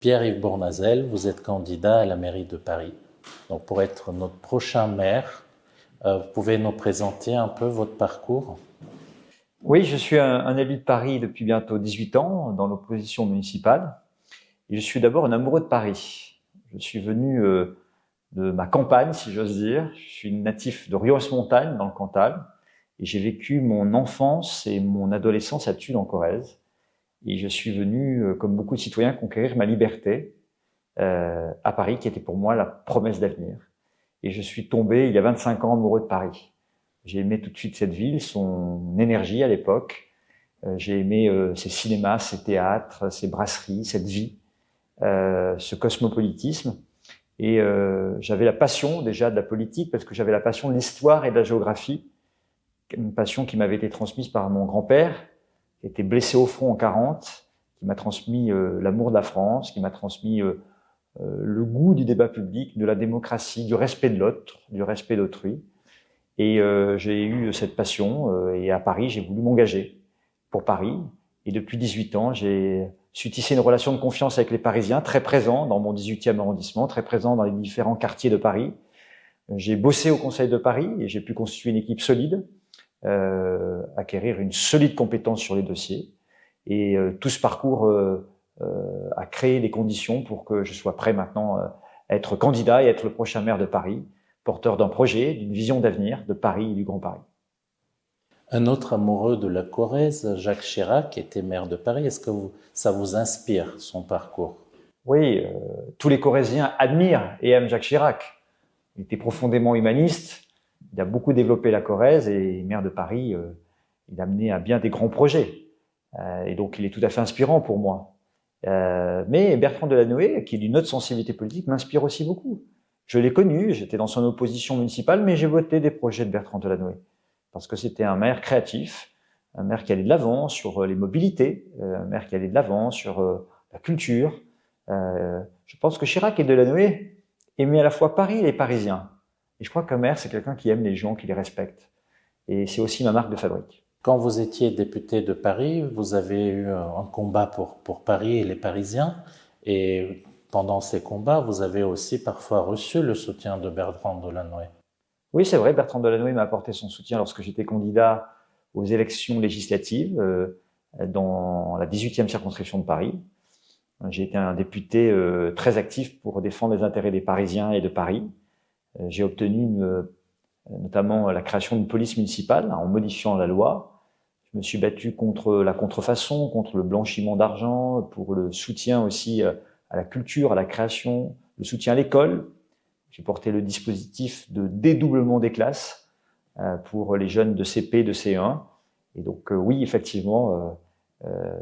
Pierre-Yves Bournazel, vous êtes candidat à la mairie de Paris. Donc pour être notre prochain maire, vous pouvez nous présenter un peu votre parcours? Oui, je suis un élu de Paris depuis bientôt 18 ans, dans l'opposition municipale. Et je suis d'abord un amoureux de Paris. Je suis venu de ma campagne, si j'ose dire. Je suis natif de Rios-Montagne, dans le Cantal. Et j'ai vécu mon enfance et mon adolescence à Tulle, en Corrèze. Et je suis venu, comme beaucoup de citoyens, conquérir ma liberté à Paris, qui était pour moi la promesse d'avenir. Et je suis tombé, il y a 25 ans, amoureux de Paris. J'ai aimé tout de suite cette ville, son énergie à l'époque. J'ai aimé ses cinémas, ses théâtres, ses brasseries, cette vie, ce cosmopolitisme. Et j'avais la passion déjà de la politique parce que j'avais la passion de l'histoire et de la géographie, une passion qui m'avait été transmise par mon grand-père, qui était blessé au front en 40, qui m'a transmis l'amour de la France, qui m'a transmis le goût du débat public, de la démocratie, du respect de l'autre, du respect d'autrui. Et j'ai eu cette passion et à Paris, j'ai voulu m'engager pour Paris. Et depuis 18 ans, j'ai su tisser une relation de confiance avec les Parisiens, très présent dans mon 18e arrondissement, très présent dans les différents quartiers de Paris. J'ai bossé au Conseil de Paris et j'ai pu constituer une équipe solide, acquérir une solide compétence sur les dossiers. Et tout ce parcours a créé les conditions pour que je sois prêt maintenant à être candidat et être le prochain maire de Paris, porteur d'un projet, d'une vision d'avenir de Paris et du Grand Paris. Un autre amoureux de la Corrèze, Jacques Chirac, était maire de Paris. Est-ce que ça vous inspire, son parcours? Oui, tous les Corréziens admirent et aiment Jacques Chirac. Il était profondément humaniste, il a beaucoup développé la Corrèze et maire de Paris, il a mené à bien des grands projets. Et donc il est tout à fait inspirant pour moi. Mais Bertrand Delanoë, qui est d'une autre sensibilité politique, m'inspire aussi beaucoup. Je l'ai connu, j'étais dans son opposition municipale, mais j'ai voté des projets de Bertrand Delanoë. Parce que c'était un maire créatif, un maire qui allait de l'avant sur les mobilités, un maire qui allait de l'avant sur la culture. Je pense que Chirac et Delanoë aimaient à la fois Paris et les Parisiens. Et je crois qu'un maire, c'est quelqu'un qui aime les gens, qui les respecte. Et c'est aussi ma marque de fabrique. Quand vous étiez député de Paris, vous avez eu un combat pour Paris et les Parisiens. Et pendant ces combats, vous avez aussi parfois reçu le soutien de Bertrand Delanoë. Oui, c'est vrai, Bertrand Delanoë m'a apporté son soutien lorsque j'étais candidat aux élections législatives dans la 18e circonscription de Paris. J'ai été un député très actif pour défendre les intérêts des Parisiens et de Paris. J'ai obtenu notamment la création d'une police municipale en modifiant la loi. Je me suis battu contre la contrefaçon, contre le blanchiment d'argent, pour le soutien aussi à la culture, à la création, le soutien à l'école. J'ai porté le dispositif de dédoublement des classes pour les jeunes de CP, de CE1. Et donc oui, effectivement,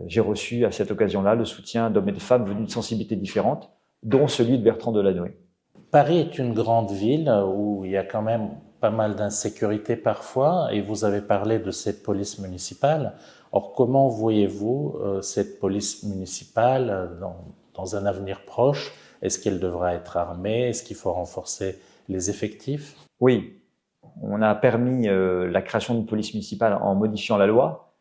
j'ai reçu à cette occasion-là le soutien d'hommes et de femmes venus de sensibilités différentes, dont celui de Bertrand Delanoë. Paris est une grande ville où il y a quand même pas mal d'insécurité parfois, et vous avez parlé de cette police municipale. Or, comment voyez-vous cette police municipale dans un avenir proche? Est-ce qu'elle devra être armée? Est-ce qu'il faut renforcer les effectifs? Oui, on a permis la création d'une police municipale en modifiant la loi,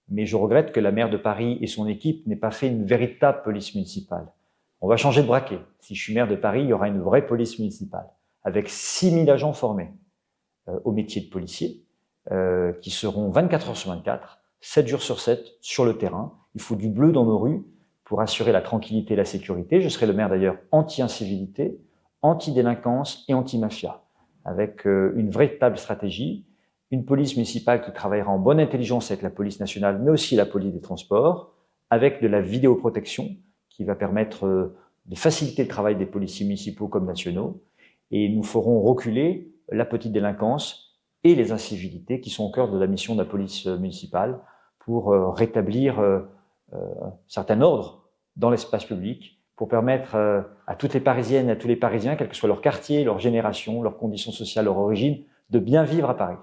mais je regrette que la maire de Paris et son équipe n'aient pas fait une véritable police municipale. On va changer de braquet. Si je suis maire de Paris, il y aura une vraie police municipale, avec 6000 agents formés au métier de policier, qui seront 24 heures sur 24, 7 jours sur 7 sur le terrain. Il faut du bleu dans nos rues pour assurer la tranquillité et la sécurité. Je serai le maire d'ailleurs anti-incivilité, anti-délinquance et anti-mafia, avec une véritable stratégie, une police municipale qui travaillera en bonne intelligence avec la police nationale, mais aussi la police des transports, avec de la vidéoprotection qui va permettre de faciliter le travail des policiers municipaux comme nationaux, et nous ferons reculer la petite délinquance et les incivilités qui sont au cœur de la mission de la police municipale pour rétablir un certain ordre dans l'espace public, pour permettre à toutes les Parisiennes et à tous les Parisiens, quel que soit leur quartier, leur génération, leurs conditions sociales, leur origine, de bien vivre à Paris.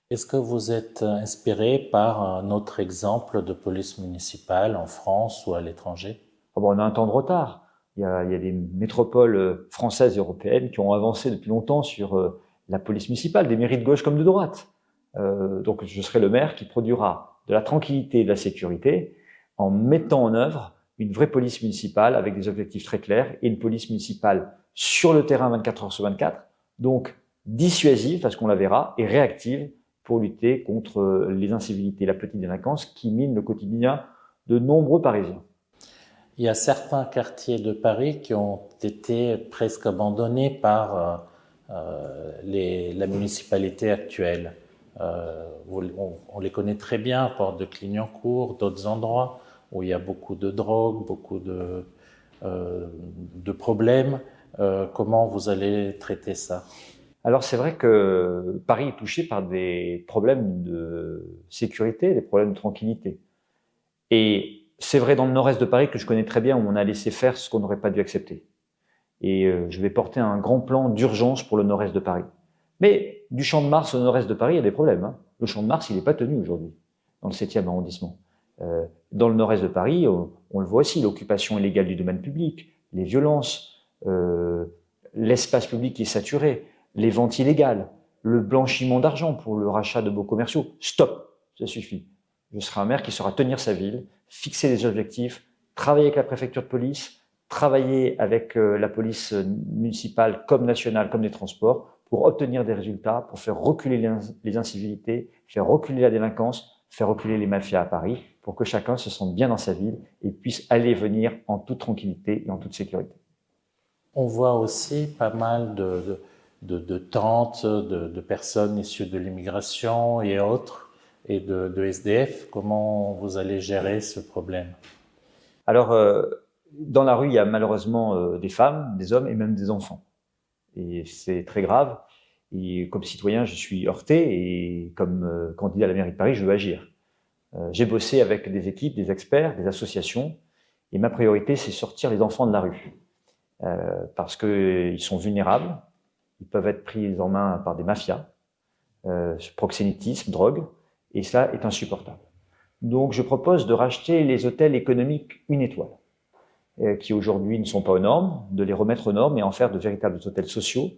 Est-ce que vous êtes inspiré par un autre exemple de police municipale en France ou à l'étranger? Oh bon, on a un temps de retard. Il y a des métropoles françaises et européennes qui ont avancé depuis longtemps sur la police municipale, des mairies de gauche comme de droite. Donc je serai le maire qui produira de la tranquillité et de la sécurité en mettant en œuvre une vraie police municipale avec des objectifs très clairs et une police municipale sur le terrain 24 heures sur 24, donc dissuasive, parce qu'on la verra, et réactive pour lutter contre les incivilités, la petite délinquance qui mine le quotidien de nombreux Parisiens. Il y a certains quartiers de Paris qui ont été presque abandonnés par la municipalité actuelle. On les connaît très bien, Porte de Clignancourt, d'autres endroits où il y a beaucoup de drogue, beaucoup de problèmes. Comment vous allez traiter ça? Alors c'est vrai que Paris est touché par des problèmes de sécurité, des problèmes de tranquillité. Et c'est vrai dans le nord-est de Paris que je connais très bien, où on a laissé faire ce qu'on n'aurait pas dû accepter. Et je vais porter un grand plan d'urgence pour le nord-est de Paris. Mais du Champ de Mars au nord-est de Paris, il y a des problèmes, hein. Le Champ de Mars, il n'est pas tenu aujourd'hui, dans le 7e arrondissement. Dans le nord-est de Paris, on le voit aussi, l'occupation illégale du domaine public, les violences, l'espace public qui est saturé, les ventes illégales, le blanchiment d'argent pour le rachat de beaux commerciaux. Stop, ça suffit. Je serai un maire qui saura tenir sa ville, fixer des objectifs, travailler avec la préfecture de police, travailler avec la police municipale comme nationale, comme les transports, pour obtenir des résultats, pour faire reculer les incivilités, faire reculer la délinquance, faire reculer les mafias à Paris, pour que chacun se sente bien dans sa ville et puisse aller et venir en toute tranquillité et en toute sécurité. On voit aussi pas mal de tentes, de personnes issues de l'immigration et autres, et de SDF. Comment vous allez gérer ce problème? Alors, dans la rue, il y a malheureusement des femmes, des hommes et même des enfants. Et c'est très grave. Et comme citoyen, je suis heurté et comme candidat à la mairie de Paris, je veux agir. J'ai bossé avec des équipes, des experts, des associations. Et ma priorité, c'est sortir les enfants de la rue. Parce qu'ils sont vulnérables. Ils peuvent être pris en main par des mafias, proxénétisme, drogue. Et cela est insupportable. Donc, je propose de racheter les hôtels économiques une étoile, qui aujourd'hui ne sont pas aux normes, de les remettre aux normes et en faire de véritables hôtels sociaux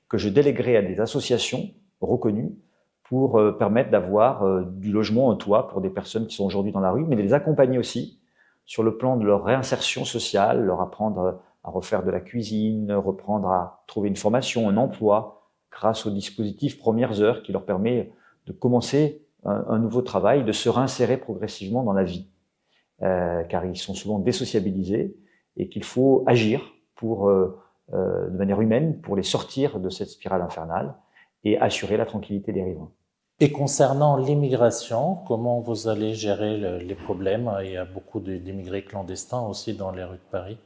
que je déléguerai à des associations reconnues pour permettre d'avoir du logement en toit pour des personnes qui sont aujourd'hui dans la rue, mais de les accompagner aussi sur le plan de leur réinsertion sociale, leur apprendre à refaire de la cuisine, reprendre à trouver une formation, un emploi, grâce au dispositif Premières Heures qui leur permet de commencer un nouveau travail, de se réinsérer progressivement dans la vie, car ils sont souvent désociabilisés et qu'il faut agir pour, de manière humaine pour les sortir de cette spirale infernale et assurer la tranquillité des riverains. Et concernant l'immigration, comment vous allez gérer les problèmes? Il y a beaucoup d'immigrés clandestins aussi dans les rues de Paris.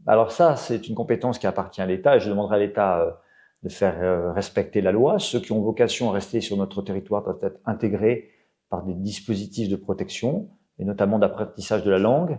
Alors ça, c'est une compétence qui appartient à l'État et je demanderai à l'État de faire respecter la loi. Ceux qui ont vocation à rester sur notre territoire doivent être intégrés par des dispositifs de protection, et notamment d'apprentissage de la langue,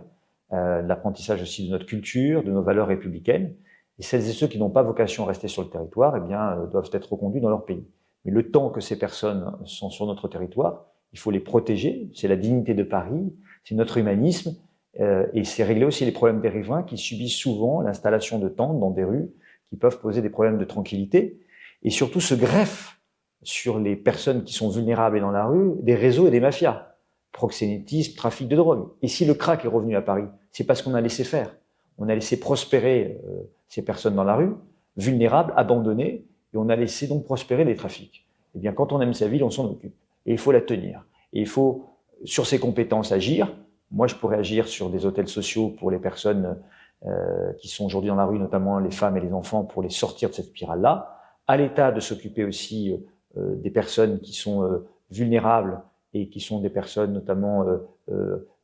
l'apprentissage aussi de notre culture, de nos valeurs républicaines. Et celles et ceux qui n'ont pas vocation à rester sur le territoire, eh bien, doivent être reconduits dans leur pays. Mais le temps que ces personnes sont sur notre territoire, il faut les protéger. C'est la dignité de Paris, c'est notre humanisme, et c'est régler aussi les problèmes des riverains qui subissent souvent l'installation de tentes dans des rues qui peuvent poser des problèmes de tranquillité, et surtout se greffent sur les personnes qui sont vulnérables et dans la rue, des réseaux et des mafias, proxénétisme, trafic de drogue. Et si le crack est revenu à Paris, c'est parce qu'on a laissé faire. On a laissé prospérer ces personnes dans la rue, vulnérables, abandonnées, et on a laissé donc prospérer les trafics. Eh bien, quand on aime sa ville, on s'en occupe. Et il faut la tenir. Et il faut, sur ses compétences, agir. Moi, je pourrais agir sur des hôtels sociaux pour les personnes qui sont aujourd'hui dans la rue, notamment les femmes et les enfants, pour les sortir de cette spirale-là. À l'État de s'occuper aussi des personnes qui sont vulnérables et qui sont des personnes notamment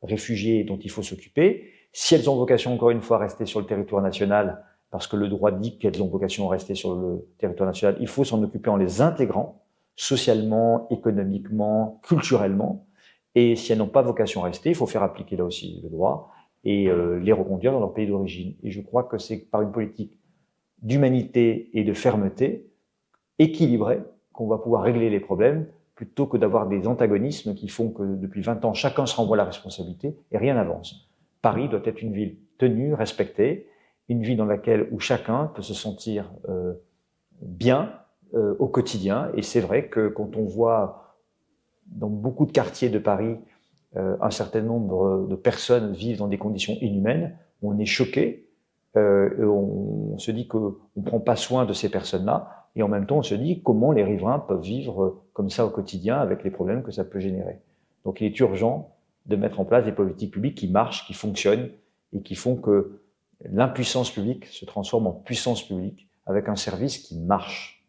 réfugiées dont il faut s'occuper. Si elles ont vocation, encore une fois, à rester sur le territoire national, parce que le droit dit qu'elles ont vocation à rester sur le territoire national, il faut s'en occuper en les intégrant socialement, économiquement, culturellement. Et si elles n'ont pas vocation à rester, il faut faire appliquer là aussi le droit et les reconduire dans leur pays d'origine. Et je crois que c'est par une politique d'humanité et de fermeté équilibrée qu'on va pouvoir régler les problèmes, plutôt que d'avoir des antagonismes qui font que depuis 20 ans, chacun se renvoie la responsabilité et rien n'avance. Paris doit être une ville tenue, respectée, une ville dans laquelle où chacun peut se sentir bien au quotidien. Et c'est vrai que quand on voit dans beaucoup de quartiers de Paris un certain nombre de personnes vivent dans des conditions inhumaines. On est choqué, on se dit qu'on ne prend pas soin de ces personnes-là, et en même temps on se dit comment les riverains peuvent vivre comme ça au quotidien avec les problèmes que ça peut générer. Donc il est urgent de mettre en place des politiques publiques qui marchent, qui fonctionnent, et qui font que l'impuissance publique se transforme en puissance publique avec un service qui marche.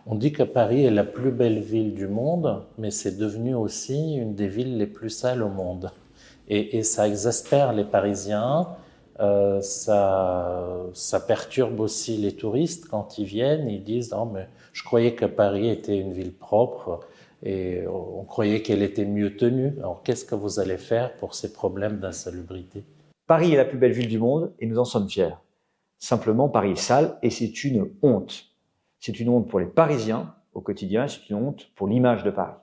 On dit que Paris est la plus belle ville du monde, mais c'est devenu aussi une des villes les plus sales au monde. Et ça exaspère les Parisiens, ça perturbe aussi les touristes quand ils viennent, ils disent « Non, mais je croyais que Paris était une ville propre et on croyait qu'elle était mieux tenue. » Alors qu'est-ce que vous allez faire pour ces problèmes d'insalubrité? Paris est la plus belle ville du monde et nous en sommes fiers. Simplement, Paris est sale et c'est une honte. C'est une honte pour les Parisiens au quotidien, c'est une honte pour l'image de Paris.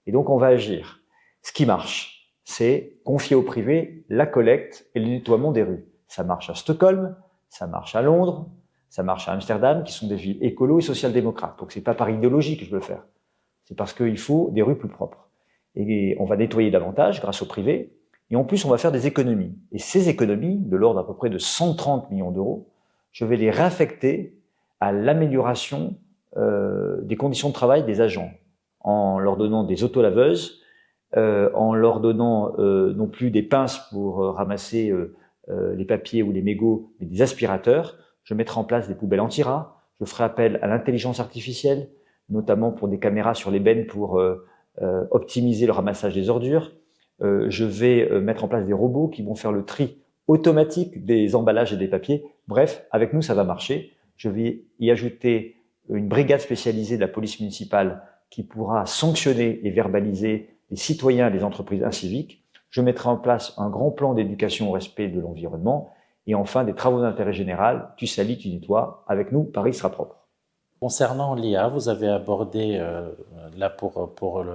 Et donc on va agir. Ce qui marche, c'est confier au privé la collecte et le nettoiement des rues. Ça marche à Stockholm, ça marche à Londres, ça marche à Amsterdam, qui sont des villes écolo et social-démocrates. Donc c'est pas par idéologie que je veux le faire. C'est parce qu'il faut des rues plus propres. Et on va nettoyer davantage grâce au privé. Et en plus, on va faire des économies. Et ces économies, de l'ordre à peu près de 130 millions d'euros, je vais les réaffecter à l'amélioration des conditions de travail des agents, en leur donnant des autolaveuses, en leur donnant non plus des pinces pour ramasser les papiers ou les mégots, mais des aspirateurs. Je mettrai en place des poubelles anti-rats. Je ferai appel à l'intelligence artificielle, notamment pour des caméras sur les bennes pour optimiser le ramassage des ordures. Je vais mettre en place des robots qui vont faire le tri automatique des emballages et des papiers. Bref, avec nous, ça va marcher. Je vais y ajouter une brigade spécialisée de la police municipale qui pourra sanctionner et verbaliser les citoyens et les entreprises inciviques. Je mettrai en place un grand plan d'éducation au respect de l'environnement et enfin des travaux d'intérêt général. Tu salis, tu nettoies. Avec nous, Paris sera propre. Concernant l'IA, vous avez abordé, là pour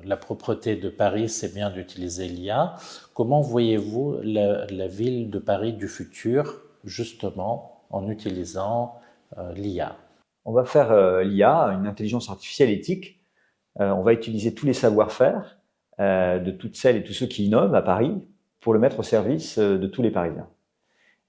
la propreté de Paris, c'est bien d'utiliser l'IA. Comment voyez-vous la ville de Paris du futur, justement, en utilisant l'IA? On va faire l'IA, une intelligence artificielle éthique. On va utiliser tous les savoir-faire de toutes celles et tous ceux qui innovent à Paris pour le mettre au service de tous les Parisiens.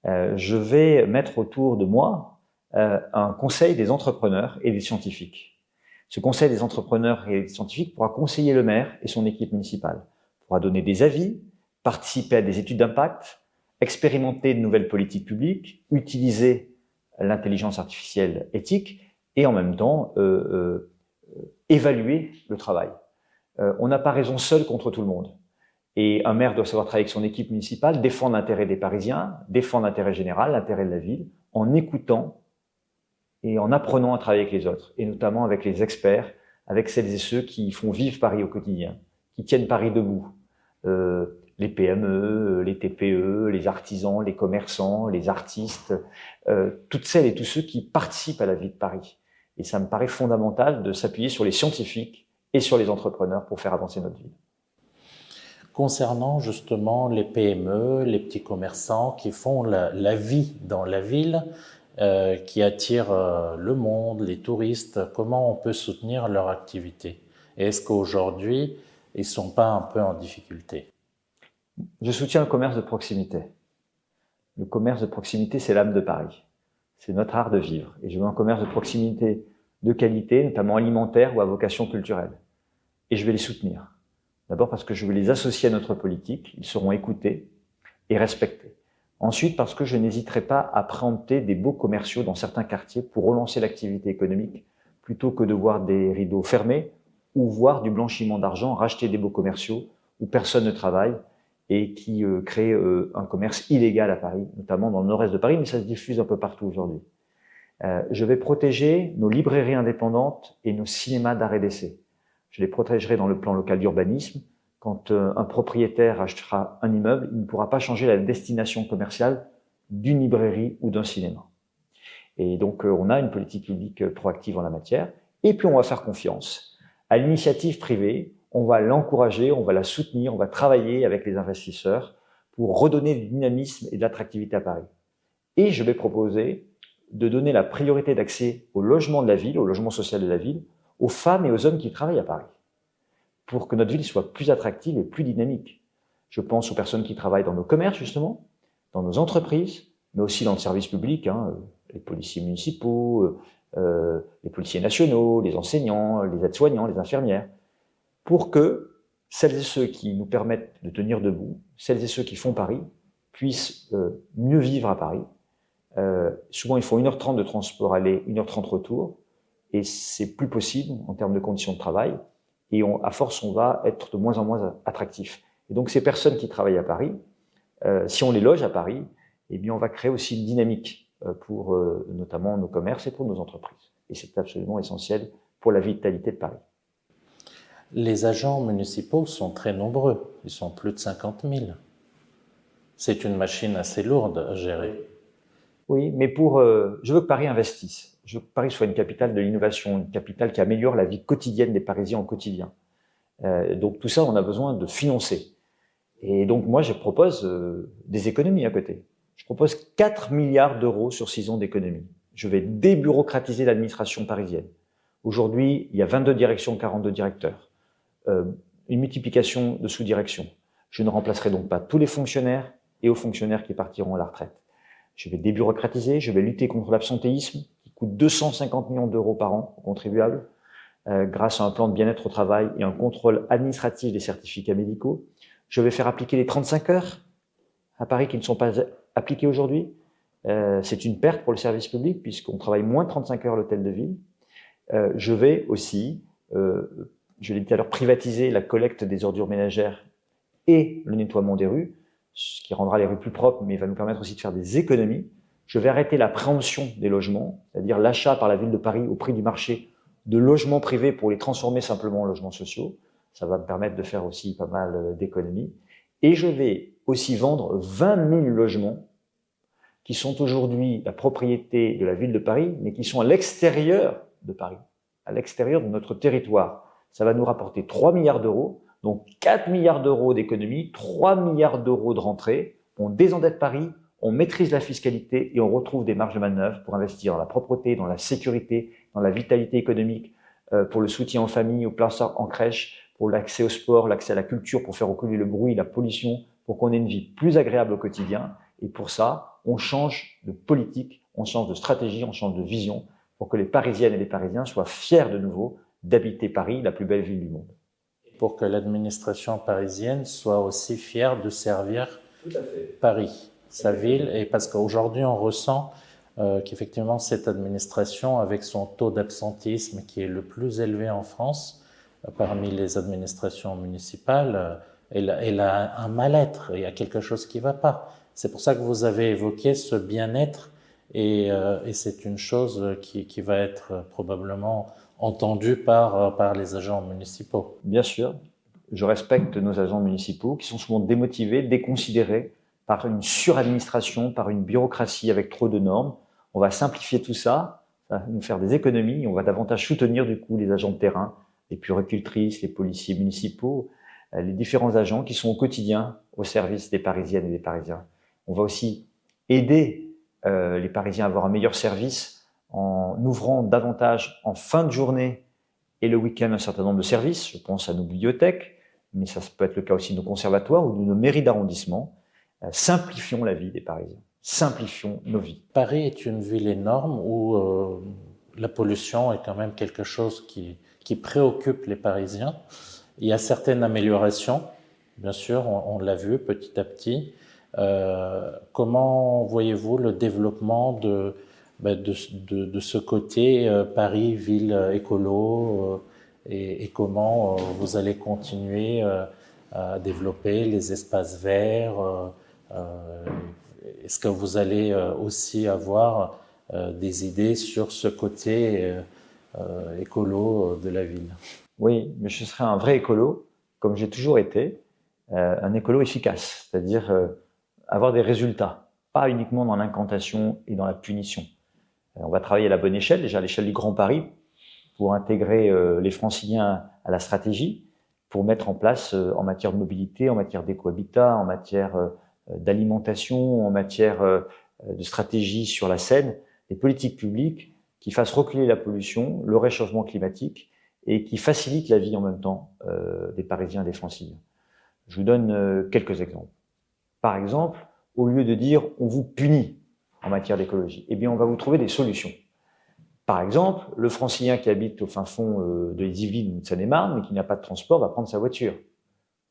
Je vais mettre autour de moi un conseil des entrepreneurs et des scientifiques. Ce conseil des entrepreneurs et des scientifiques pourra conseiller le maire et son équipe municipale, pourra donner des avis, participer à des études d'impact, expérimenter de nouvelles politiques publiques, utiliser l'intelligence artificielle éthique et en même temps évaluer le travail. On n'a pas raison seul contre tout le monde. Et un maire doit savoir travailler avec son équipe municipale, défendre l'intérêt des Parisiens, défendre l'intérêt général, l'intérêt de la ville, en écoutant et en apprenant à travailler avec les autres, et notamment avec les experts, avec celles et ceux qui font vivre Paris au quotidien, qui tiennent Paris debout. Les PME, les TPE, les artisans, les commerçants, les artistes, toutes celles et tous ceux qui participent à la vie de Paris. Et ça me paraît fondamental de s'appuyer sur les scientifiques et sur les entrepreneurs pour faire avancer notre ville. Concernant justement les PME, les petits commerçants qui font la vie dans la ville, qui attirent le monde, les touristes, comment on peut soutenir leur activité? Et est-ce qu'aujourd'hui, ils ne sont pas un peu en difficulté? Je soutiens le commerce de proximité. Le commerce de proximité, c'est l'âme de Paris. C'est notre art de vivre. Et je veux un commerce de proximité de qualité, notamment alimentaire ou à vocation culturelle. Et je vais les soutenir. D'abord parce que je veux les associer à notre politique. Ils seront écoutés et respectés. Ensuite, parce que je n'hésiterai pas à préempter des baux commerciaux dans certains quartiers pour relancer l'activité économique, plutôt que de voir des rideaux fermés ou voir du blanchiment d'argent, racheter des baux commerciaux où personne ne travaille et qui créent un commerce illégal à Paris, notamment dans le nord-est de Paris, mais ça se diffuse un peu partout aujourd'hui. Je vais protéger nos librairies indépendantes et nos cinémas d'art et d'essai. Je les protégerai dans le plan local d'urbanisme. Quand un propriétaire achètera un immeuble, il ne pourra pas changer la destination commerciale d'une librairie ou d'un cinéma. Et donc, on a une politique publique proactive en la matière. Et puis, on va faire confiance à l'initiative privée. On va l'encourager, on va la soutenir, on va travailler avec les investisseurs pour redonner du dynamisme et de l'attractivité à Paris. Et je vais proposer de donner la priorité d'accès au logement de la ville, au logement social de la ville, aux femmes et aux hommes qui travaillent à Paris. pour que notre ville soit plus attractive et plus dynamique. Je pense aux personnes qui travaillent dans nos commerces, justement, dans nos entreprises, mais aussi dans le service public, les policiers municipaux, les policiers nationaux, les enseignants, les aides-soignants, les infirmières, pour que celles et ceux qui nous permettent de tenir debout, celles et ceux qui font Paris, puissent mieux vivre à Paris. Souvent, ils font 1h30 de transport aller, 1h30 retour, et c'est plus possible en termes de conditions de travail, et à force, on va être de moins en moins attractif. Et donc, ces personnes qui travaillent à Paris, si on les loge à Paris, eh bien, on va créer aussi une dynamique pour notamment nos commerces et pour nos entreprises. Et c'est absolument essentiel pour la vitalité de Paris. Les agents municipaux sont très nombreux, ils sont plus de 50 000. C'est une machine assez lourde à gérer. Oui, mais je veux que Paris investisse. Je veux que Paris soit une capitale de l'innovation, une capitale qui améliore la vie quotidienne des Parisiens au quotidien. Donc tout ça, on a besoin de financer. Et donc moi, je propose des économies à côté. Je propose 4 milliards d'euros sur 6 ans d'économies. Je vais débureaucratiser l'administration parisienne. Aujourd'hui, il y a 22 directions, 42 directeurs. Une multiplication de sous-directions. Je ne remplacerai donc pas tous les fonctionnaires et hauts fonctionnaires qui partiront à la retraite. Je vais débureaucratiser, je vais lutter contre l'absentéisme qui coûte 250 millions d'euros par an aux contribuables grâce à un plan de bien-être au travail et un contrôle administratif des certificats médicaux. Je vais faire appliquer les 35 heures à Paris qui ne sont pas appliquées aujourd'hui. C'est une perte pour le service public puisqu'on travaille moins de 35 heures à l'hôtel de ville. Je vais aussi, je l'ai dit tout à l'heure, privatiser la collecte des ordures ménagères et le nettoiement des rues, ce qui rendra les rues plus propres, mais va nous permettre aussi de faire des économies. Je vais arrêter la préemption des logements, c'est-à-dire l'achat par la ville de Paris au prix du marché de logements privés pour les transformer simplement en logements sociaux. Ça va me permettre de faire aussi pas mal d'économies. Et je vais aussi vendre 20 000 logements qui sont aujourd'hui la propriété de la ville de Paris, mais qui sont à l'extérieur de Paris, à l'extérieur de notre territoire. Ça va nous rapporter 3 milliards d'euros, donc 4 milliards d'euros d'économies, 3 milliards d'euros de rentrée. On désendette Paris, on maîtrise la fiscalité et on retrouve des marges de manœuvre pour investir dans la propreté, dans la sécurité, dans la vitalité économique, pour le soutien aux familles, aux places en crèche, pour l'accès au sport, l'accès à la culture, pour faire reculer le bruit, la pollution, pour qu'on ait une vie plus agréable au quotidien. Et pour ça, on change de politique, on change de stratégie, on change de vision pour que les Parisiennes et les Parisiens soient fiers de nouveau d'habiter Paris, la plus belle ville du monde. Pour que l'administration parisienne soit aussi fière de servir Paris, sa ville, et parce qu'aujourd'hui on ressent qu'effectivement cette administration, avec son taux d'absentéisme qui est le plus élevé en France, parmi les administrations municipales, elle a un mal-être, il y a quelque chose qui ne va pas. C'est pour ça que vous avez évoqué ce bien-être et c'est une chose qui va être probablement entendue par les agents municipaux. Bien sûr, je respecte nos agents municipaux qui sont souvent démotivés, déconsidérés par une suradministration, par une bureaucratie avec trop de normes. On va simplifier tout ça, ça va nous faire des économies, on va davantage soutenir du coup les agents de terrain, les puéricultrices, les policiers municipaux, les différents agents qui sont au quotidien au service des Parisiennes et des Parisiens. On va aussi aider les Parisiens à avoir un meilleur service en ouvrant davantage en fin de journée et le week-end un certain nombre de services. Je pense à nos bibliothèques, mais ça peut être le cas aussi de nos conservatoires ou de nos mairies d'arrondissement. Simplifions la vie des Parisiens, simplifions nos vies. Paris est une ville énorme où la pollution est quand même quelque chose qui préoccupe les Parisiens. Il y a certaines améliorations, bien sûr, on l'a vu petit à petit. Comment voyez-vous le développement de ce côté Paris, ville écolo, et comment vous allez continuer à développer les espaces verts? Est-ce que vous allez aussi avoir des idées sur ce côté écolo de la ville? Oui, mais je serai un vrai écolo, comme j'ai toujours été, un écolo efficace, c'est-à-dire avoir des résultats, pas uniquement dans l'incantation et dans la punition. On va travailler à la bonne échelle, déjà à l'échelle du Grand Paris, pour intégrer les Franciliens à la stratégie, pour mettre en place en matière de mobilité, en matière d'écohabitat, en matière d'alimentation, en matière de stratégie sur la Seine, des politiques publiques qui fassent reculer la pollution, le réchauffement climatique et qui facilite la vie en même temps des Parisiens et des Franciliens. Je vous donne quelques exemples. Par exemple, au lieu de dire « on vous punit » en matière d'écologie, eh bien on va vous trouver des solutions. Par exemple, le Francilien qui habite au fin fond de les Yvelines ou de Seine-et-Marne, mais qui n'a pas de transport, va prendre sa voiture.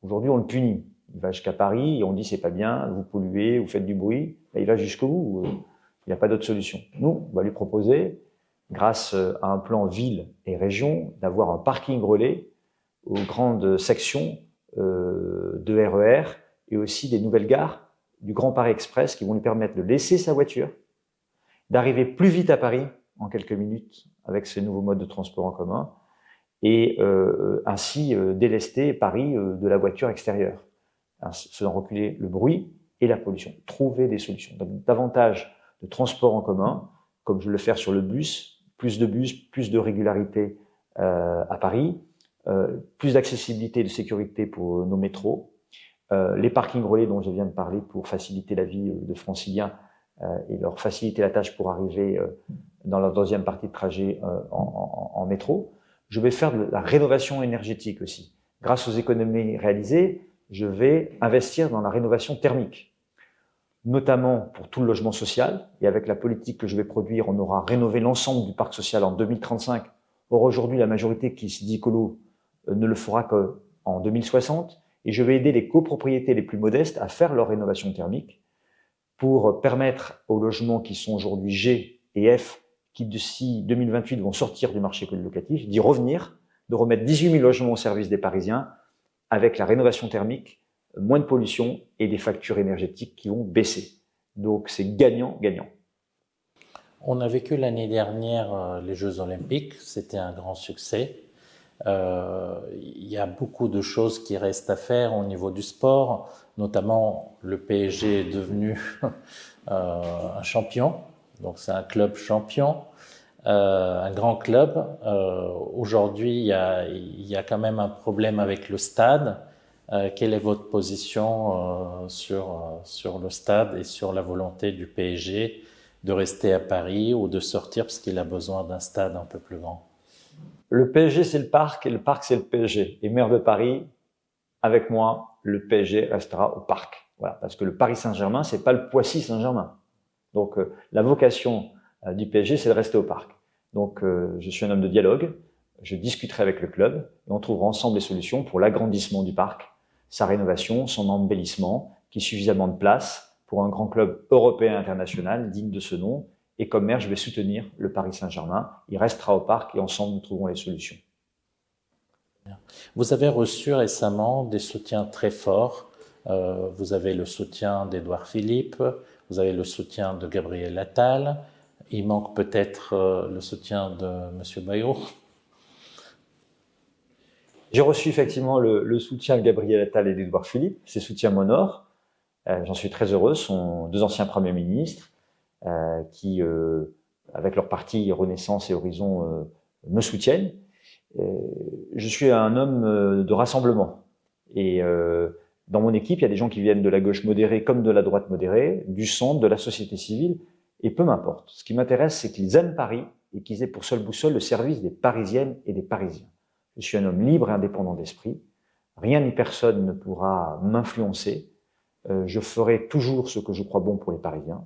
Aujourd'hui, on le punit. Il va jusqu'à Paris et on dit c'est pas bien, vous polluez, vous faites du bruit. Ben, il va jusqu'au bout. Il n'y a pas d'autre solution. Nous, on va lui proposer, grâce à un plan ville et région, d'avoir un parking relais aux grandes sections de RER et aussi des nouvelles gares du Grand Paris Express qui vont lui permettre de laisser sa voiture, d'arriver plus vite à Paris en quelques minutes avec ces nouveaux modes de transport en commun et ainsi délester Paris de la voiture extérieure, faisant reculer le bruit et la pollution. Trouver des solutions. Donc, davantage de transport en commun, comme je veux le faire sur le bus, plus de régularité à Paris, plus d'accessibilité et de sécurité pour nos métros, les parkings relais dont je viens de parler pour faciliter la vie de Franciliens et leur faciliter la tâche pour arriver dans leur deuxième partie de trajet en métro. Je vais faire de la rénovation énergétique aussi. Grâce aux économies réalisées, je vais investir dans la rénovation thermique, notamment pour tout le logement social. Et avec la politique que je vais produire, on aura rénové l'ensemble du parc social en 2035. Or, aujourd'hui, la majorité qui se dit écolo ne le fera qu'en 2060. Et je vais aider les copropriétés les plus modestes à faire leur rénovation thermique pour permettre aux logements qui sont aujourd'hui G et F, qui d'ici 2028 vont sortir du marché locatif, d'y revenir, de remettre 18 000 logements au service des Parisiens avec la rénovation thermique, moins de pollution et des factures énergétiques qui vont baisser. Donc c'est gagnant-gagnant. On a vécu l'année dernière les Jeux Olympiques, c'était un grand succès. Il y a beaucoup de choses qui restent à faire au niveau du sport, notamment le PSG est devenu un champion, donc c'est un club champion, un grand club. Aujourd'hui, il y a quand même un problème avec le stade. Quelle est votre position sur le stade et sur la volonté du PSG de rester à Paris ou de sortir parce qu'il a besoin d'un stade un peu plus grand? Le PSG, c'est le parc et le parc, c'est le PSG. Et maire de Paris, avec moi, le PSG restera au parc. Voilà, parce que le Paris Saint-Germain, c'est pas le Poissy Saint-Germain. Donc, la vocation du PSG, c'est de rester au parc. Donc, je suis un homme de dialogue. Je discuterai avec le club et on trouvera ensemble les solutions pour l'agrandissement du parc, sa rénovation, son embellissement, qui ait suffisamment de place pour un grand club européen international digne de ce nom. Et comme maire, je vais soutenir le Paris Saint-Germain. Il restera au parc et ensemble, nous trouverons les solutions. Vous avez reçu récemment des soutiens très forts. Vous avez le soutien d'Édouard Philippe, vous avez le soutien de Gabriel Attal. Il manque peut-être le soutien de M. Bayrou. J'ai reçu effectivement le soutien de Gabriel Attal et d'Édouard Philippe. Ces soutiens m'honorent. J'en suis très heureux. Ce sont deux anciens premiers ministres qui, avec leur parti Renaissance et Horizon, me soutiennent. Je suis un homme de rassemblement. Et dans mon équipe, il y a des gens qui viennent de la gauche modérée comme de la droite modérée, du centre, de la société civile, et peu m'importe. Ce qui m'intéresse, c'est qu'ils aiment Paris et qu'ils aient pour seule boussole le service des Parisiennes et des Parisiens. Je suis un homme libre et indépendant d'esprit. Rien ni personne ne pourra m'influencer. Je ferai toujours ce que je crois bon pour les Parisiens.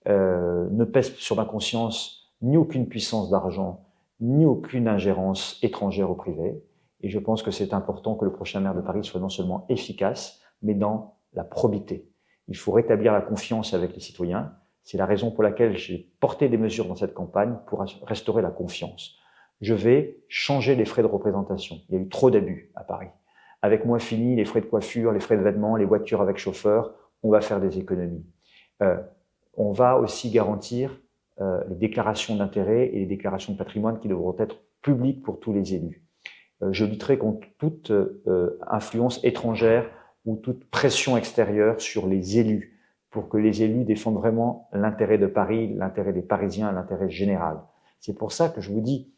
Ne pèse sur ma conscience ni aucune puissance d'argent, ni aucune ingérence étrangère au privé. Et je pense que c'est important que le prochain maire de Paris soit non seulement efficace, mais dans la probité. Il faut rétablir la confiance avec les citoyens. C'est la raison pour laquelle j'ai porté des mesures dans cette campagne pour restaurer la confiance. Je vais changer les frais de représentation. Il y a eu trop d'abus à Paris. Avec moi fini, les frais de coiffure, les frais de vêtements, les voitures avec chauffeur, on va faire des économies. On va aussi garantir les déclarations d'intérêt et les déclarations de patrimoine qui devront être publiques pour tous les élus. Je lutterai contre toute influence étrangère ou toute pression extérieure sur les élus pour que les élus défendent vraiment l'intérêt de Paris, l'intérêt des Parisiens, l'intérêt général. C'est pour ça que je vous dis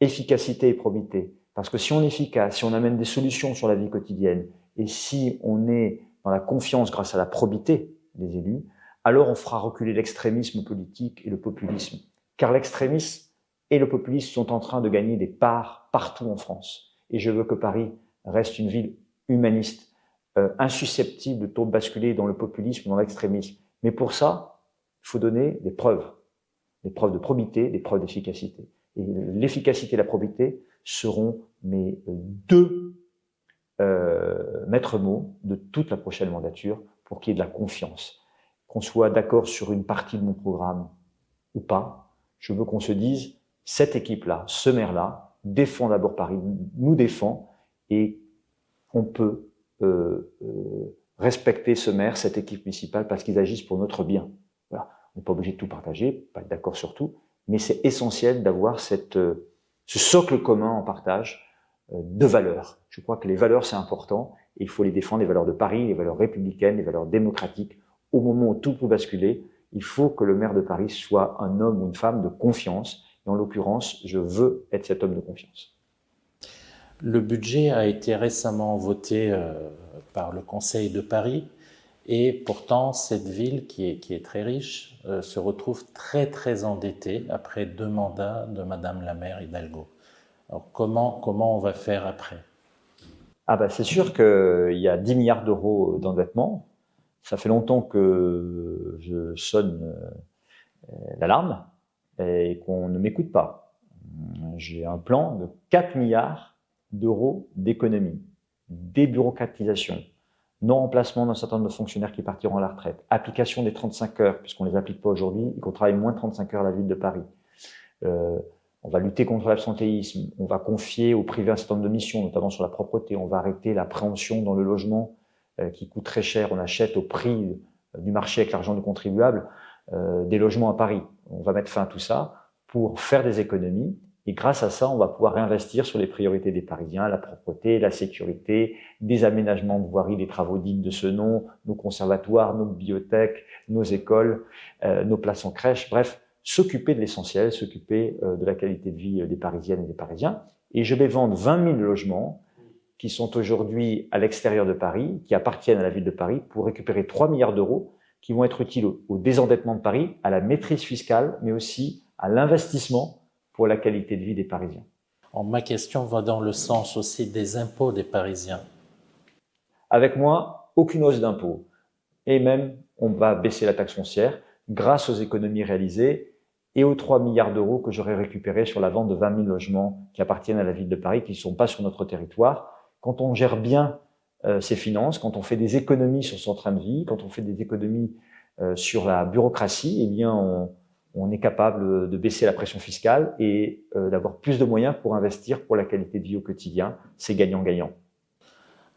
efficacité et probité. Parce que si on est efficace, si on amène des solutions sur la vie quotidienne et si on est dans la confiance grâce à la probité des élus, alors on fera reculer l'extrémisme politique et le populisme. Car l'extrémisme et le populisme sont en train de gagner des parts partout en France. Et je veux que Paris reste une ville humaniste, insusceptible de basculer dans le populisme ou dans l'extrémisme. Mais pour ça, il faut donner des preuves de probité, des preuves d'efficacité. Et l'efficacité et la probité seront mes deux maîtres mots de toute la prochaine mandature pour qu'il y ait de la confiance. Qu'on soit d'accord sur une partie de mon programme ou pas, je veux qu'on se dise, cette équipe-là, ce maire-là, défend d'abord Paris, nous défend, et on peut respecter ce maire, cette équipe municipale, parce qu'ils agissent pour notre bien. Voilà. On n'est pas obligé de tout partager, pas être d'accord sur tout, mais c'est essentiel d'avoir ce socle commun en partage de valeurs. Je crois que les valeurs, c'est important, et il faut les défendre, les valeurs de Paris, les valeurs républicaines, les valeurs démocratiques. Au moment où tout peut basculer, il faut que le maire de Paris soit un homme ou une femme de confiance, et en l'occurrence, je veux être cet homme de confiance. Le budget a été récemment voté par le Conseil de Paris, et pourtant cette ville qui est très riche se retrouve très endettée après 2 mandats de Madame la maire Hidalgo. Alors comment on va faire après? Ah ben c'est sûr qu'il y a 10 milliards d'euros d'endettement. Ça fait longtemps que je sonne l'alarme et qu'on ne m'écoute pas. J'ai un plan de 4 milliards d'euros d'économie, débureaucratisation, non-remplacement d'un certain nombre de fonctionnaires qui partiront à la retraite, application des 35 heures, puisqu'on ne les applique pas aujourd'hui et qu'on travaille moins de 35 heures à la ville de Paris. On va lutter contre l'absentéisme, on va confier au privé un certain nombre de missions, notamment sur la propreté, on va arrêter la préemption dans le logement qui coûte très cher, on achète au prix du marché avec l'argent du contribuable des logements à Paris. On va mettre fin à tout ça pour faire des économies et grâce à ça, on va pouvoir réinvestir sur les priorités des Parisiens, la propreté, la sécurité, des aménagements de voirie, des travaux dignes de ce nom, nos conservatoires, nos bibliothèques, nos écoles, nos places en crèche, bref, s'occuper de l'essentiel, s'occuper de la qualité de vie des Parisiennes et des Parisiens. Et je vais vendre 20 000 logements qui sont aujourd'hui à l'extérieur de Paris, qui appartiennent à la ville de Paris, pour récupérer 3 milliards d'euros qui vont être utiles au désendettement de Paris, à la maîtrise fiscale, mais aussi à l'investissement pour la qualité de vie des Parisiens. Ma question va dans le sens aussi des impôts des Parisiens. Avec moi, aucune hausse d'impôts. Et même, on va baisser la taxe foncière grâce aux économies réalisées et aux 3 milliards d'euros que j'aurai récupérés sur la vente de 20 000 logements qui appartiennent à la ville de Paris, qui ne sont pas sur notre territoire. Quand on gère bien ses finances, quand on fait des économies sur son train de vie, quand on fait des économies sur la bureaucratie, eh bien, on est capable de baisser la pression fiscale et d'avoir plus de moyens pour investir pour la qualité de vie au quotidien. C'est gagnant-gagnant.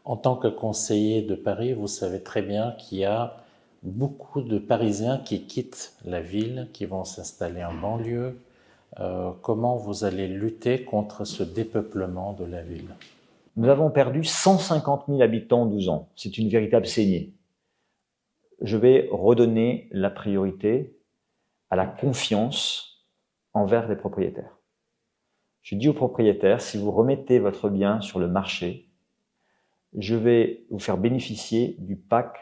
En tant que conseiller de Paris, vous savez très bien qu'il y a beaucoup de Parisiens qui quittent la ville, qui vont s'installer en banlieue. Comment vous allez lutter contre ce dépeuplement de la ville? Nous avons perdu 150 000 habitants en 12 ans. C'est une véritable saignée. Je vais redonner la priorité à la confiance envers les propriétaires. Je dis aux propriétaires, si vous remettez votre bien sur le marché, je vais vous faire bénéficier du PAC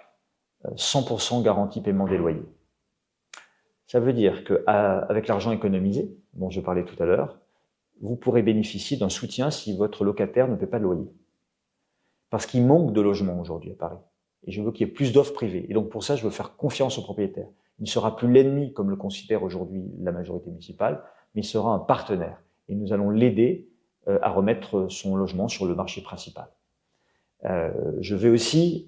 100% garantie paiement des loyers. Ça veut dire qu'avec l'argent économisé, dont je parlais tout à l'heure, vous pourrez bénéficier d'un soutien si votre locataire ne paie pas de loyer. Parce qu'il manque de logements aujourd'hui à Paris. Et je veux qu'il y ait plus d'offres privées. Et donc pour ça, je veux faire confiance aux propriétaires. Il ne sera plus l'ennemi comme le considère aujourd'hui la majorité municipale, mais il sera un partenaire. Et nous allons l'aider à remettre son logement sur le marché principal. Je vais aussi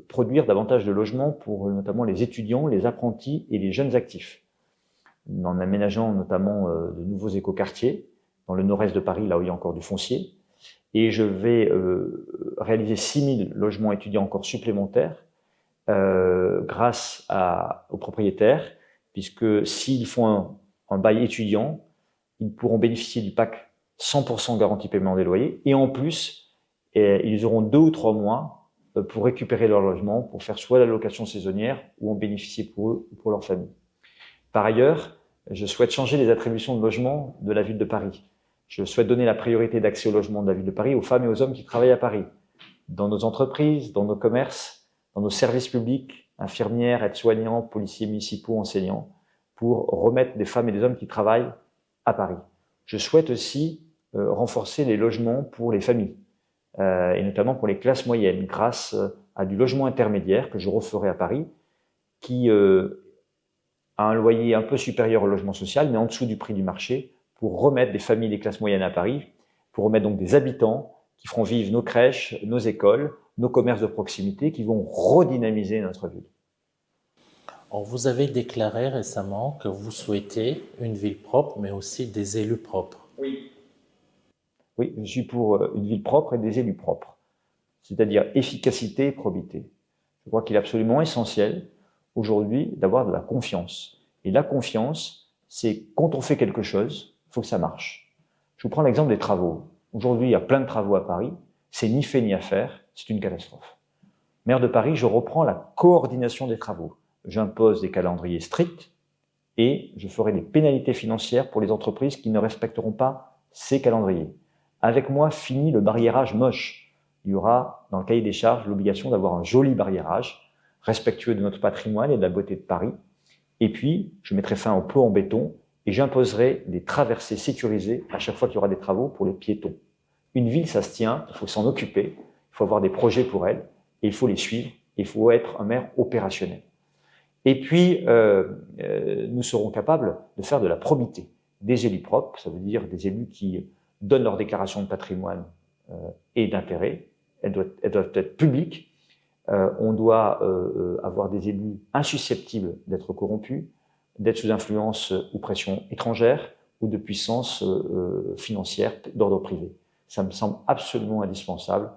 produire davantage de logements pour notamment les étudiants, les apprentis et les jeunes actifs, en aménageant notamment de nouveaux écoquartiers dans le nord-est de Paris, là où il y a encore du foncier. Et je vais réaliser 6 000 logements étudiants encore supplémentaires grâce aux propriétaires, puisque s'ils font un bail étudiant, ils pourront bénéficier du PAC 100% garantie paiement des loyers, et en plus, ils auront 2 ou 3 mois pour récupérer leur logement, pour faire soit la location saisonnière ou en bénéficier pour eux ou pour leur famille. Par ailleurs, je souhaite changer les attributions de logement de la ville de Paris. Je souhaite donner la priorité d'accès au logement de la ville de Paris aux femmes et aux hommes qui travaillent à Paris, dans nos entreprises, dans nos commerces, dans nos services publics, infirmières, aides-soignants, policiers municipaux, enseignants, pour remettre des femmes et des hommes qui travaillent à Paris. Je souhaite aussi renforcer les logements pour les familles, et notamment pour les classes moyennes, grâce à du logement intermédiaire que je referai à Paris, qui a un loyer un peu supérieur au logement social, mais en dessous du prix du marché, pour remettre des familles des classes moyennes à Paris, pour remettre donc des habitants qui feront vivre nos crèches, nos écoles, nos commerces de proximité, qui vont redynamiser notre ville. Vous avez déclaré récemment que vous souhaitez une ville propre, mais aussi des élus propres. Oui. Oui, je suis pour une ville propre et des élus propres, c'est-à-dire efficacité et probité. Je crois qu'il est absolument essentiel aujourd'hui d'avoir de la confiance. Et la confiance, c'est quand on fait quelque chose, il faut que ça marche. Je vous prends l'exemple des travaux. Aujourd'hui, il y a plein de travaux à Paris, c'est ni fait ni à faire, c'est une catastrophe. Maire de Paris, je reprends la coordination des travaux. J'impose des calendriers stricts et je ferai des pénalités financières pour les entreprises qui ne respecteront pas ces calendriers. Avec moi, fini le barriérage moche. Il y aura, dans le cahier des charges, l'obligation d'avoir un joli barriérage, respectueux de notre patrimoine et de la beauté de Paris. Et puis, je mettrai fin aux plots en béton et j'imposerai des traversées sécurisées à chaque fois qu'il y aura des travaux pour les piétons. Une ville, ça se tient, il faut s'en occuper, il faut avoir des projets pour elle, et il faut les suivre, et il faut être un maire opérationnel. Et puis, nous serons capables de faire de la probité. Des élus propres, ça veut dire des élus qui donnent leur déclaration de patrimoine et d'intérêt. Elles doivent être publiques. On doit avoir des élus insusceptibles d'être corrompus, d'être sous influence ou pression étrangère ou de puissance financière d'ordre privé. Ça me semble absolument indispensable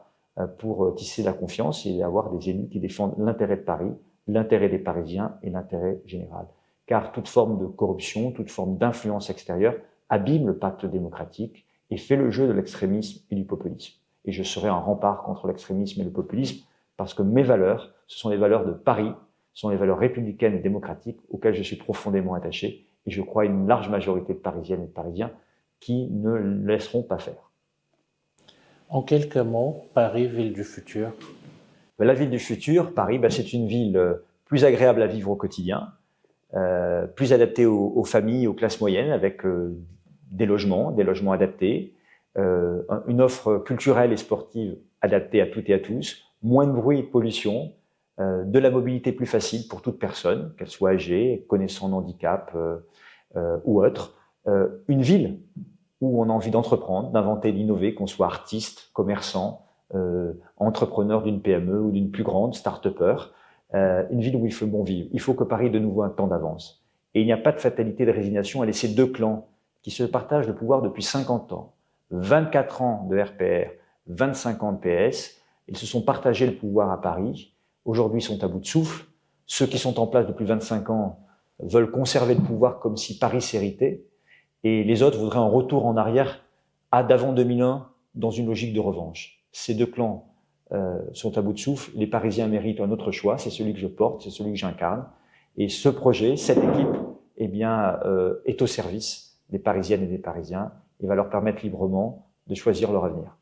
pour tisser la confiance et avoir des élus qui défendent l'intérêt de Paris, l'intérêt des Parisiens et l'intérêt général. Car toute forme de corruption, toute forme d'influence extérieure abîme le pacte démocratique et fait le jeu de l'extrémisme et du populisme. Et je serai un rempart contre l'extrémisme et le populisme parce que mes valeurs, ce sont les valeurs de Paris, ce sont les valeurs républicaines et démocratiques auxquelles je suis profondément attaché et je crois une large majorité de Parisiennes et de Parisiens qui ne le laisseront pas faire. En quelques mots, Paris, ville du futur. La ville du futur, Paris, c'est une ville plus agréable à vivre au quotidien, plus adaptée aux familles, aux classes moyennes, avec des logements adaptés, une offre culturelle et sportive adaptée à toutes et à tous, moins de bruit et de pollution, de la mobilité plus facile pour toute personne, qu'elle soit âgée, connaissant un handicap ou autre. Une ville où on a envie d'entreprendre, d'inventer, d'innover, qu'on soit artiste, commerçant, entrepreneur d'une PME ou d'une plus grande, start-upper, une ville où il fait bon vivre. Il faut que Paris ait de nouveau un temps d'avance. Et il n'y a pas de fatalité de résignation à laisser deux clans qui se partagent le pouvoir depuis 50 ans. 24 ans de RPR, 25 ans de PS, ils se sont partagés le pouvoir à Paris. Aujourd'hui, ils sont à bout de souffle. Ceux qui sont en place depuis 25 ans veulent conserver le pouvoir comme si Paris s'héritait. Et les autres voudraient un retour en arrière à d'avant 2001 dans une logique de revanche. Ces deux clans sont à bout de souffle. Les Parisiens méritent un autre choix. C'est celui que je porte, c'est celui que j'incarne. Et ce projet, cette équipe, est au service des Parisiennes et des Parisiens et va leur permettre librement de choisir leur avenir.